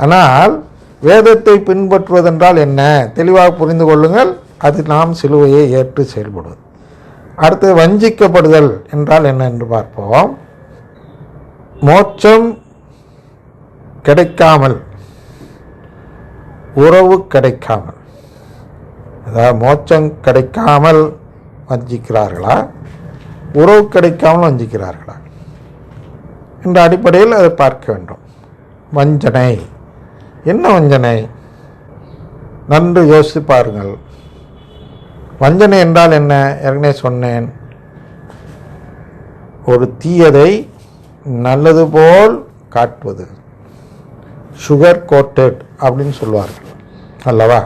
ஆனால் வேதத்தை பின்பற்றுவதென்றால் என்ன தெளிவாக புரிந்து கொள்ளுங்கள். அது நாம் சிலுவையை ஏற்று செயல்படுவது. அடுத்து வஞ்சிக்கப்படுதல் என்றால் என்ன என்று பார்ப்போம். மோட்சம் கிடைக்காமல், உறவு கிடைக்காமல், அதாவது மோட்சம் கிடைக்காமல் வஞ்சிக்கிறார்களா, உறவு கிடைக்காமல் வஞ்சிக்கிறார்களா என்ற அடிப்படையில் அதை பார்க்க வேண்டும். வஞ்சனை என்ன? வஞ்சனை நன்கு யோசித்து பாருங்கள். வஞ்சனை என்றால் என்ன? ஏற்கனவே சொன்னேன். ஒரு தீயதை நல்லது போல் காட்டுவது, சுகர் கோட்டட் அப்படின்னு சொல்லுவார்கள் அல்லவா?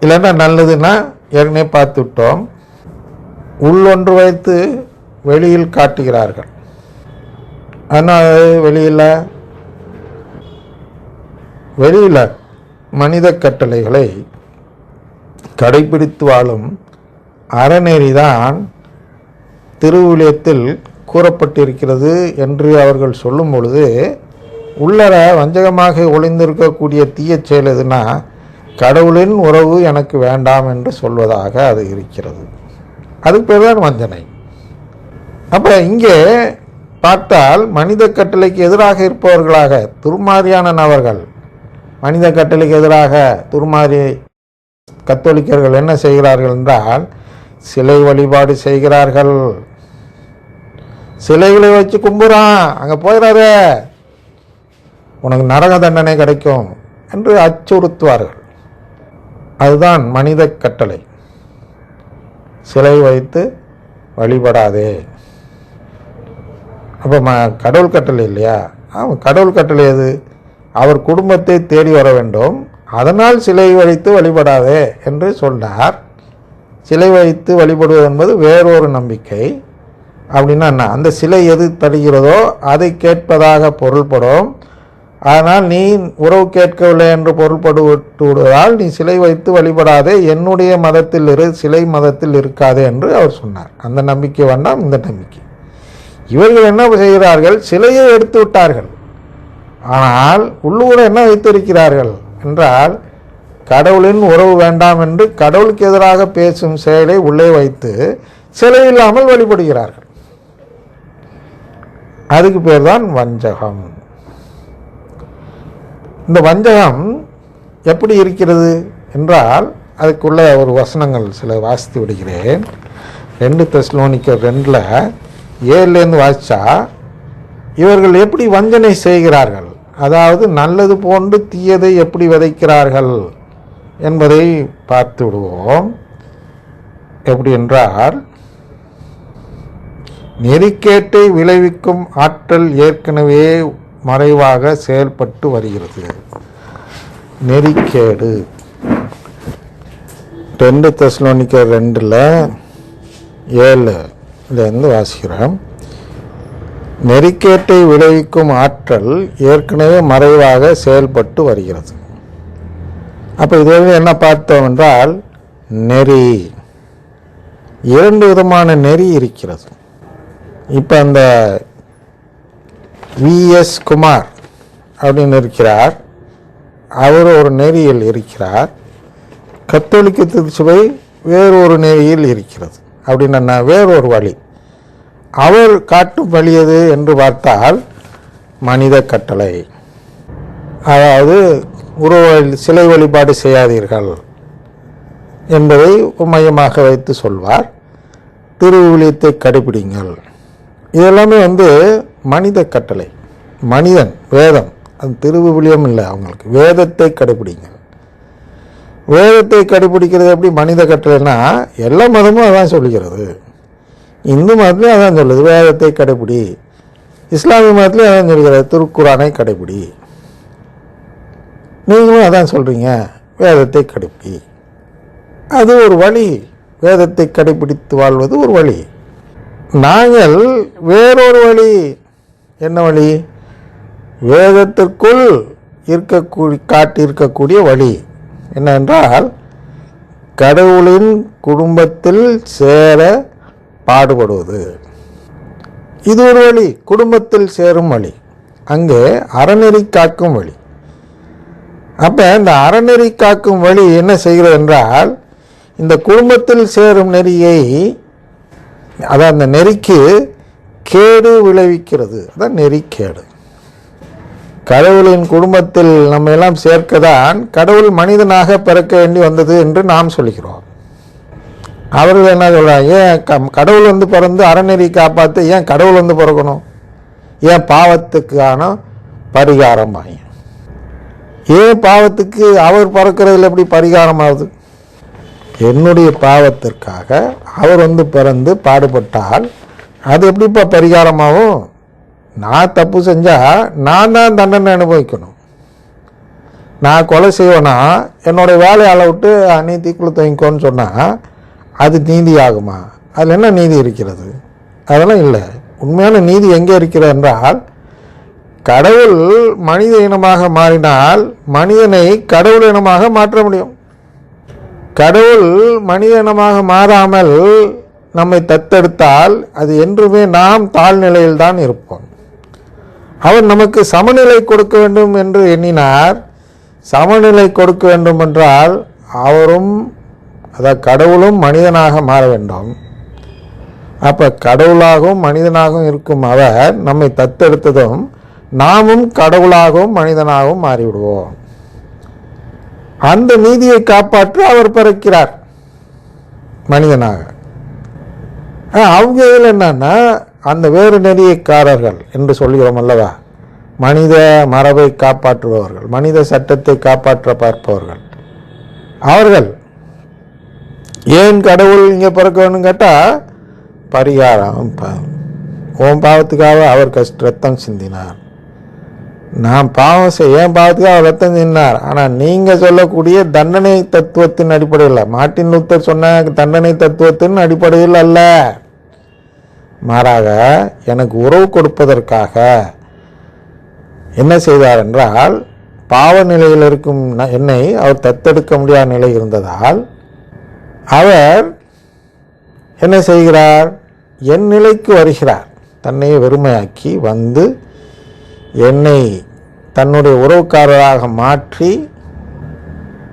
இல்லைன்னா நல்லதுன்னா ஏற்கனவே பார்த்துவிட்டோம், உள்ளொன்று வைத்து வெளியில் காட்டுகிறார்கள். ஆனால் வெளியில் மனித கட்டளைகளை கடைபிடித்து வாழும் அறநெறிதான் திருவிழியத்தில் கூறப்பட்டிருக்கிறது என்று அவர்கள் சொல்லும் பொழுது, உள்ளர வஞ்சகமாக ஒளிந்திருக்கக்கூடிய தீய செயல் எதுனா கடவுளின் உறவு எனக்கு வேண்டாம் என்று சொல்வதாக அது இருக்கிறது. அதுக்கு பேர் தான் வஞ்சனை. அப்போ இங்கே பார்த்தால் மனித கட்டளைக்கு எதிராக இருப்பவர்களாக துர்மாதிரியான நபர்கள், மனித கட்டளைக்கு எதிராக துர்மாதிரி கத்தோலிக்கர்கள் என்ன செய்கிறார்கள் என்றால் சிலை வழிபாடு செய்கிறார்கள். சிலைகளை வச்சு கும்புறான், அங்கே போயிடாத உனக்கு நரக தண்டனை கிடைக்கும் என்று அச்சுறுத்துவார்கள். அதுதான் மனித கட்டளை. சிலை வைத்து வழிபடாதே. அப்போ கடவுள் கட்டளை இல்லையா? கடவுள் கட்டளை எது? அவர் குடும்பத்தை தேடி வர வேண்டும், அதனால் சிலை வைத்து வழிபடாதே என்று சொன்னார். சிலை வைத்து வழிபடுவது என்பது வேறொரு நம்பிக்கை. அப்படின்னா என்ன? அந்த சிலை எது தருகிறதோ அதை கேட்பதாக பொருள்படும். ஆனால் நீ உறவு கேட்கவில்லை என்று பொருள்பட்டு விடுவதால் நீ சிலை வைத்து வழிபடாதே, என்னுடைய மதத்தில் சிலை மதத்தில் இருக்காதே என்று அவர் சொன்னார். அந்த நம்பிக்கை வேண்டாம், இந்த நம்பிக்கை. இவர்கள் என்ன செய்கிறார்கள்? சிலையை எடுத்து விட்டார்கள். ஆனால் உள்ளூர என்ன வைத்திருக்கிறார்கள் என்றால் கடவுளின் உறவு வேண்டாம் என்று கடவுளுக்கு எதிராக பேசும் செயலை உள்ளே வைத்து சிலை இல்லாமல் வழிபடுகிறார்கள். அதுக்கு பேர் தான் வஞ்சகம். இந்த வஞ்சகம் எப்படி இருக்கிறது என்றால் அதுக்குள்ள ஒரு வசனங்கள் சில வாசித்து விடுகிறேன். 2 தெசலோனிக்கர் 2:7 வாசித்தா இவர்கள் எப்படி வஞ்சனை செய்கிறார்கள், அதாவது நல்லது போன்று தீயதை எப்படி விதைக்கிறார்கள் என்பதை பார்த்து விடுவோம். எப்படி என்றால், நெறிக்கேட்டை விளைவிக்கும் ஆற்றல் ஏற்கனவே மறைவாக செயல்பட்டு வருகிறது. நெறிக்கேடு 2 தெசலோனிக்கர் 2:7 வாசிக்கிறோம். நெறிக்கேட்டை விளைவிக்கும் ஆற்றல் ஏற்கனவே மறைவாக செயல்பட்டு வருகிறது. அப்போ இதில் என்ன பார்த்தோம் என்றால், நெறி 2 விதமான நெறி இருக்கிறது. இப்போ அந்த VS குமார் அப்படின்னு இருக்கிறார், அவர் ஒரு நெறியில் இருக்கிறார். கத்தோலிக்க திருச்சபை வேறொரு நெறியில் இருக்கிறது. அப்படின்னா வேறொரு வழி. அவர் காட்டும் வழி எது என்று பார்த்தால் மனித கட்டளை, அதாவது சிலை வழிபாடு செய்யாதீர்கள் என்பதை மையமாக வைத்து சொல்வார். திருவிழியத்தை கடைபிடிங்கள். இதெல்லாமே மனித கட்டளை. மனிதன் வேதம், அது திருவிழியம் இல்லை அவங்களுக்கு. வேதத்தை கடைபிடிங்கள். வேதத்தை கடைபிடிக்கிறது எப்படி மனித கட்டளைன்னா, எல்லா மதமும் அதான் சொல்லுகிறது. இந்து மதத்துலேயும் அதான் சொல்லுது, வேதத்தை கடைபிடி. இஸ்லாமிய மதத்துலேயும் அதான் சொல்லுகிறது, திருக்குரானை கடைபிடி. நீங்களும் அதான் சொல்கிறீங்க, வேதத்தை கடைபிடி. அது ஒரு வழி. வேதத்தை கடைபிடித்து வாழ்வது ஒரு வழி. நாங்கள் வேறொரு வழி. என்ன வழி? வேதத்திற்குள் காட்டியிருக்கக்கூடிய வழி என்னவென்றால், கடவுளின் குடும்பத்தில் சேர பாடுபடுவது. இது ஒரு வழி, குடும்பத்தில் சேரும் வழி. அங்கே அறநெறி காக்கும் வழி. அப்போ இந்த அறநெறி காக்கும் வழி என்ன செய்கிறது என்றால், இந்த குடும்பத்தில் சேரும் நெறியை, அதான் அந்த நெறிக்கு கேடு விளைவிக்கிறது. அதான் நெறிக்கேடு. கடவுளின் குடும்பத்தில் நம்ம எல்லாம் சேர்க்கதான் கடவுள் மனிதனாக பிறக்க வேண்டி வந்தது என்று நாம் சொல்கிறோம். அவர்கள் என்ன சொல்கிறாங்க, ஏன் கடவுள் பிறந்து அறநெறி காப்பாற்ற ஏன் கடவுள் பிறக்கணும்? ஏன் பாவத்துக்கான பரிகாரமாகும்? ஏன் பாவத்துக்கு அவர் பிறக்கிறதுல எப்படி பரிகாரமாகுது? என்னுடைய பாவத்திற்காக அவர் பிறந்து பாடுபட்டால் அது எப்படிப்பா பரிகாரமாகும்? நான் தப்பு செஞ்சால் நான் தான் தண்டனை அனுபவிக்கணும். நான் கொலை செய்வேனா என்னுடைய வேலையை விட்டு நீ தீக்குள்ள துவங்கிக்கோன்னு சொன்னால் அது நீதி ஆகுமா? அதில் என்ன நீதி இருக்கிறது? அதெல்லாம் இல்லை. உண்மையான நீதி எங்கே இருக்கிறது என்றால், கடவுள் மனித இனமாக மாறினால் மனிதனை கடவுள் இனமாக மாற்ற முடியும். கடவுள் மனித இனமாக மாறாமல் நம்மை தத்தெடுத்தால் அது என்றுமே நாம் தாழ்நிலையில் தான் இருப்போம். அவர் நமக்கு சமநிலை கொடுக்க வேண்டும் என்று எண்ணினார். சமநிலை கொடுக்க வேண்டும் என்றால் அவரும், அதாவது கடவுளும் மனிதனாக மாற வேண்டும். அப்போ கடவுளாகவும் மனிதனாகவும் இருக்கும் அவர் நம்மை தத்தெடுத்ததும் நாமும் கடவுளாகவும் மனிதனாகவும் மாறிவிடுவோம். அந்த நீதியை காப்பாற்ற அவர் பிறக்கிறார் மனிதனாக. அவங்க இதில் என்னன்னா, அந்த வேறு நெறியக்காரர்கள் என்று சொல்கிறோம் அல்லவா, மனித மரபை காப்பாற்றுபவர்கள், மனித சட்டத்தை காப்பாற்ற பார்ப்பவர்கள், அவர்கள் ஏன் கடவுள் இங்கே பிறக்க வேணும்னு கேட்டால், பரிகாரம், உன் பாவத்துக்காக அவர் ரத்தம் சிந்தினார், நான் பாவம் ஏன் பாவத்துக்காக அவர் ரத்தம் சிந்தினார். ஆனால் நீங்கள் சொல்லக்கூடிய தண்டனை தத்துவத்தின் அடிப்படையில், மார்ட்டின் லூத்தர் சொன்ன தண்டனை தத்துவத்தின் அடிப்படையில் அல்ல, மாறாக எனக்கு உறவு கொடுப்பதற்காக என்ன செய்தார் என்றால், பாவ நிலையில் இருக்கும் என்னை அவர் தத்தெடுக்க முடியாத நிலை இருந்ததால் அவர் என்ன செய்கிறார், என் நிலைக்கு வருகிறார். தன்னை வெறுமையாக்கி வந்து என்னை தன்னுடைய உறவுக்காரராக மாற்றி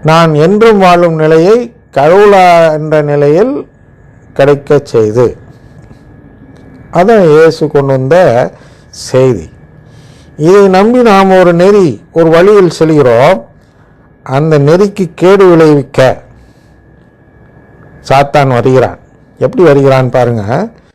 நான் என்றும் வாழும் நிலையை கடவுளா என்ற நிலையில் கிடைக்க செய்து, அதான் இயேசு கொண்டு வந்த செய்தி. இதை நம்பி நாம் ஒரு நெறி, ஒரு வழியில் செல்கிறோம். அந்த நெறிக்கு கேடு விளைவிக்க சாத்தான் வருகிறான். எப்படி வருகிறான் பாருங்க.